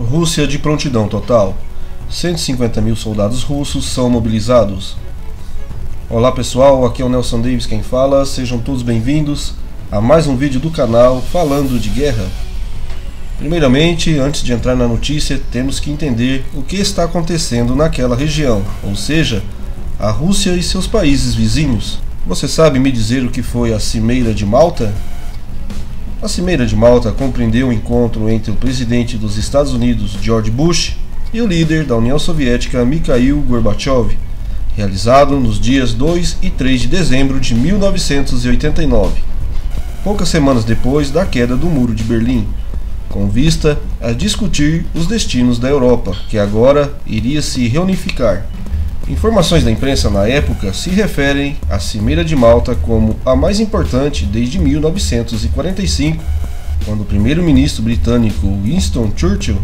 Rússia de prontidão total. 150 mil soldados russos são mobilizados. Olá pessoal, aqui é o Nelson Davis quem fala, sejam todos bem-vindos a mais um vídeo do canal falando de guerra. Primeiramente, antes de entrar na notícia, temos que entender o que está acontecendo naquela região, ou seja, a Rússia e seus países vizinhos. Você sabe me dizer o que foi a Cimeira de Malta? A Cimeira de Malta compreendeu o encontro entre o presidente dos Estados Unidos, George Bush, e o líder da União Soviética, Mikhail Gorbachev, realizado nos dias 2 e 3 de dezembro de 1989, poucas semanas depois da queda do Muro de Berlim, com vista a discutir os destinos da Europa, que agora iria se reunificar. Informações da imprensa na época se referem à Cimeira de Malta como a mais importante desde 1945, quando o primeiro-ministro britânico Winston Churchill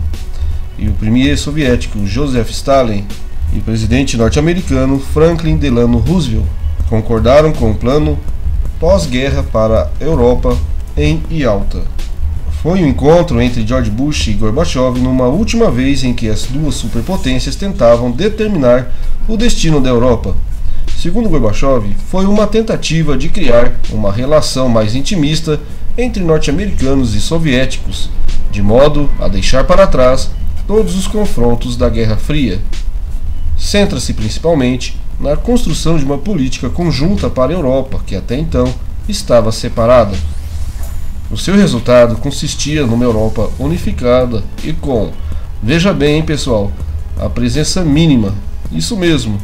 e o premier soviético Joseph Stalin e o presidente norte-americano Franklin Delano Roosevelt concordaram com o plano pós-guerra para a Europa em Yalta. Foi um encontro entre George Bush e Gorbachev numa última vez em que as duas superpotências tentavam determinar o destino da Europa. Segundo Gorbachev, foi uma tentativa de criar uma relação mais intimista entre norte-americanos e soviéticos, de modo a deixar para trás todos os confrontos da Guerra Fria. Centra-se principalmente na construção de uma política conjunta para a Europa, que até então estava separada. O seu resultado consistia numa Europa unificada e com, veja bem pessoal, a presença mínima, isso mesmo,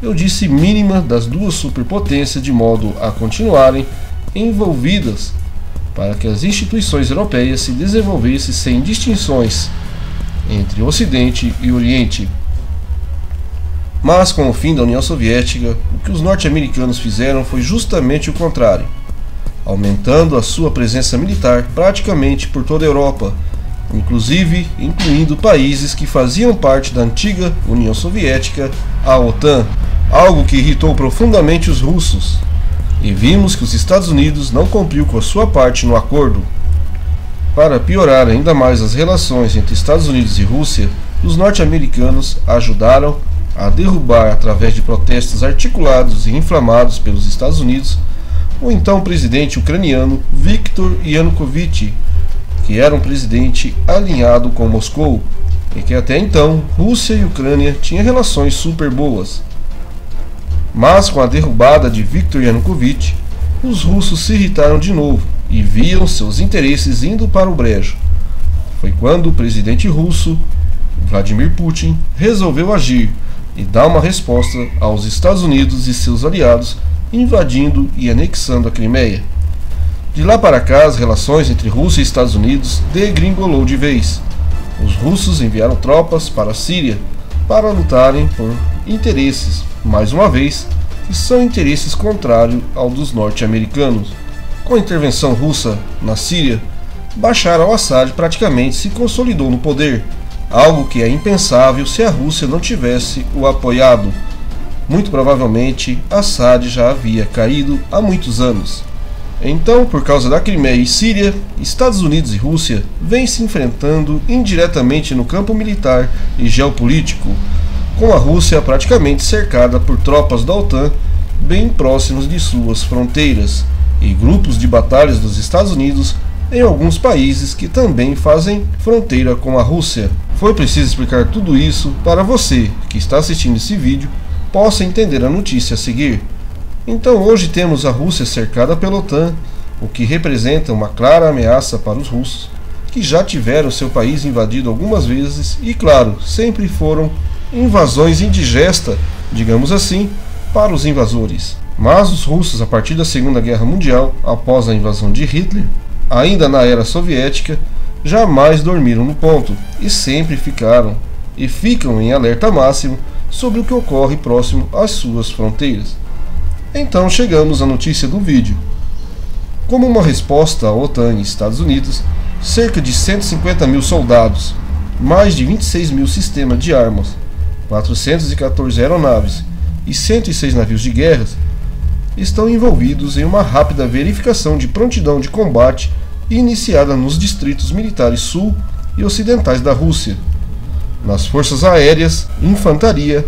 eu disse mínima das duas superpotências de modo a continuarem envolvidas para que as instituições europeias se desenvolvessem sem distinções entre Ocidente e Oriente. Mas com o fim da União Soviética, o que os norte-americanos fizeram foi justamente o contrário, aumentando a sua presença militar praticamente por toda a Europa, inclusive incluindo países que faziam parte da antiga União Soviética, a OTAN, algo que irritou profundamente os russos. E vimos que os Estados Unidos não cumpriu com a sua parte no acordo. Para piorar ainda mais as relações entre Estados Unidos e Rússia, os norte-americanos ajudaram a derrubar, através de protestos articulados e inflamados pelos Estados Unidos, o então presidente ucraniano Viktor Yanukovych, que era um presidente alinhado com Moscou, e que até então Rússia e Ucrânia tinham relações super boas. Mas com a derrubada de Viktor Yanukovych, os russos se irritaram de novo e viam seus interesses indo para o brejo. Foi quando o presidente russo, Vladimir Putin, resolveu agir e dar uma resposta aos Estados Unidos e seus aliados, invadindo e anexando a Crimeia. De lá para cá, as relações entre Rússia e Estados Unidos degringolou de vez. Os russos enviaram tropas para a Síria para lutarem por interesses, mais uma vez, que são interesses contrários ao dos norte-americanos. Com a intervenção russa na Síria, Bashar al-Assad praticamente se consolidou no poder, algo que é impensável se a Rússia não tivesse o apoiado. Muito provavelmente, Assad já havia caído há muitos anos. Então, por causa da Crimeia e Síria, Estados Unidos e Rússia vêm se enfrentando indiretamente no campo militar e geopolítico, com a Rússia praticamente cercada por tropas da OTAN bem próximos de suas fronteiras, e grupos de batalhas dos Estados Unidos em alguns países que também fazem fronteira com a Rússia. Foi preciso explicar tudo isso para você que está assistindo esse vídeo possa entender a notícia a seguir. Então hoje temos a Rússia cercada pela OTAN, o que representa uma clara ameaça para os russos, que já tiveram seu país invadido algumas vezes e, claro, sempre foram invasões indigestas, digamos assim, para os invasores. Mas os russos, a partir da Segunda Guerra Mundial, após a invasão de Hitler, ainda na era soviética, jamais dormiram no ponto e sempre ficaram e ficam em alerta máximo sobre o que ocorre próximo às suas fronteiras. Então chegamos à notícia do vídeo. Como uma resposta à OTAN e Estados Unidos, cerca de 150 mil soldados, mais de 26 mil sistemas de armas, 414 aeronaves e 106 navios de guerra estão envolvidos em uma rápida verificação de prontidão de combate iniciada nos distritos militares sul e ocidentais da Rússia, nas forças aéreas, infantaria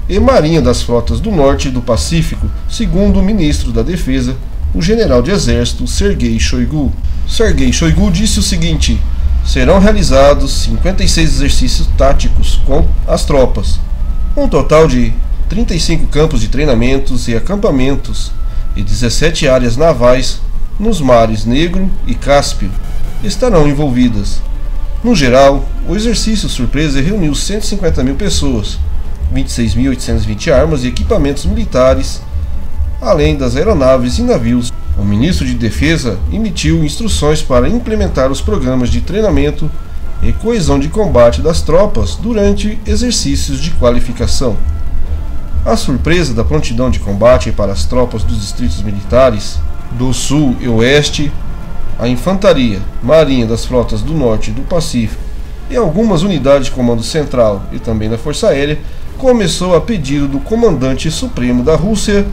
e marinha das frotas do norte e do Pacífico, segundo o ministro da Defesa, o general de exército Sergei Shoigu. Sergei Shoigu disse o seguinte: serão realizados 56 exercícios táticos com as tropas, um total de 35 campos de treinamentos e acampamentos e 17 áreas navais nos mares Negro e Cáspio estarão envolvidas. No geral, o exercício surpresa reuniu 150 mil pessoas, 26.820 armas e equipamentos militares, além das aeronaves e navios. O ministro de Defesa emitiu instruções para implementar os programas de treinamento e coesão de combate das tropas durante exercícios de qualificação. A surpresa da prontidão de combate para as tropas dos distritos militares do Sul e Oeste, a infantaria, marinha das frotas do Norte e do Pacífico e algumas unidades de comando central e também da Força Aérea começou a pedido do comandante supremo da Rússia,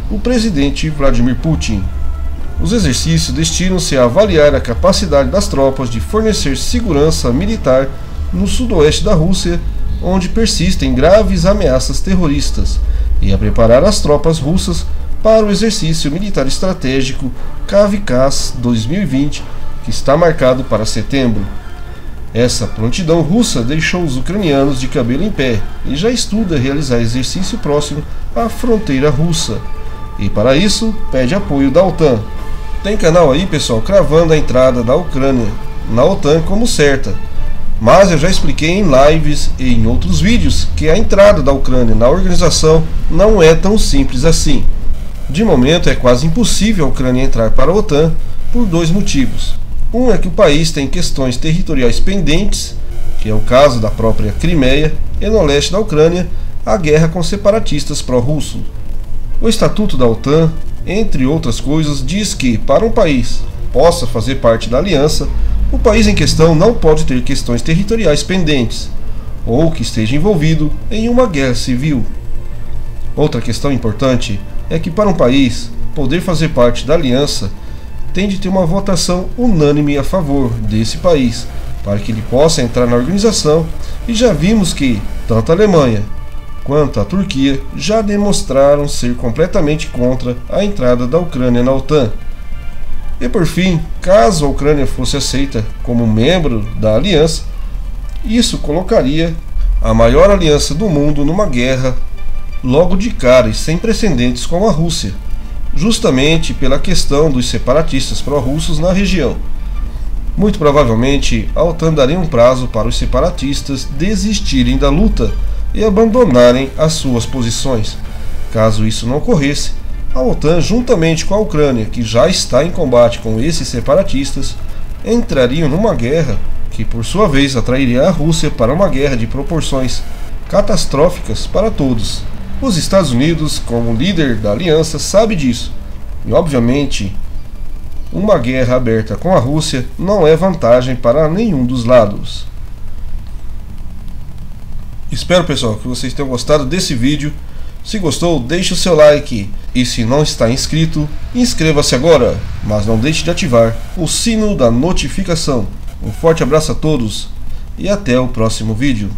o presidente Vladimir Putin. Os exercícios destinam-se a avaliar a capacidade das tropas de fornecer segurança militar no sudoeste da Rússia, onde persistem graves ameaças terroristas, e a preparar as tropas russas para o exercício militar estratégico Kavkaz 2020, que está marcado para setembro. Essa prontidão russa deixou os ucranianos de cabelo em pé e já estuda realizar exercício próximo à fronteira russa. E para isso pede apoio da OTAN. Tem canal aí, pessoal, cravando a entrada da Ucrânia na OTAN como certa. Mas eu já expliquei em lives e em outros vídeos que a entrada da Ucrânia na organização não é tão simples assim. De momento é quase impossível a Ucrânia entrar para a OTAN por dois motivos. Um é que o país tem questões territoriais pendentes, que é o caso da própria Crimeia, e no leste da Ucrânia, a guerra com separatistas pró-russos. O Estatuto da OTAN, entre outras coisas, diz que, para um país possa fazer parte da aliança, o país em questão não pode ter questões territoriais pendentes, ou que esteja envolvido em uma guerra civil. Outra questão importante é que, para um país poder fazer parte da aliança, tem de ter uma votação unânime a favor desse país, para que ele possa entrar na organização, e já vimos que tanto a Alemanha quanto a Turquia já demonstraram ser completamente contra a entrada da Ucrânia na OTAN. E por fim, caso a Ucrânia fosse aceita como membro da aliança, isso colocaria a maior aliança do mundo numa guerra logo de cara e sem precedentes com a Rússia, justamente pela questão dos separatistas pró-russos na região. Muito provavelmente, a OTAN daria um prazo para os separatistas desistirem da luta e abandonarem as suas posições. Caso isso não ocorresse, a OTAN, juntamente com a Ucrânia, que já está em combate com esses separatistas, entrariam numa guerra que, por sua vez, atrairia a Rússia para uma guerra de proporções catastróficas para todos. Os Estados Unidos, como líder da aliança, sabe disso, e obviamente uma guerra aberta com a Rússia não é vantagem para nenhum dos lados. Espero, pessoal, que vocês tenham gostado desse vídeo. Se gostou, deixe o seu like, e se não está inscrito, inscreva-se agora, mas não deixe de ativar o sino da notificação. Um forte abraço a todos e até o próximo vídeo.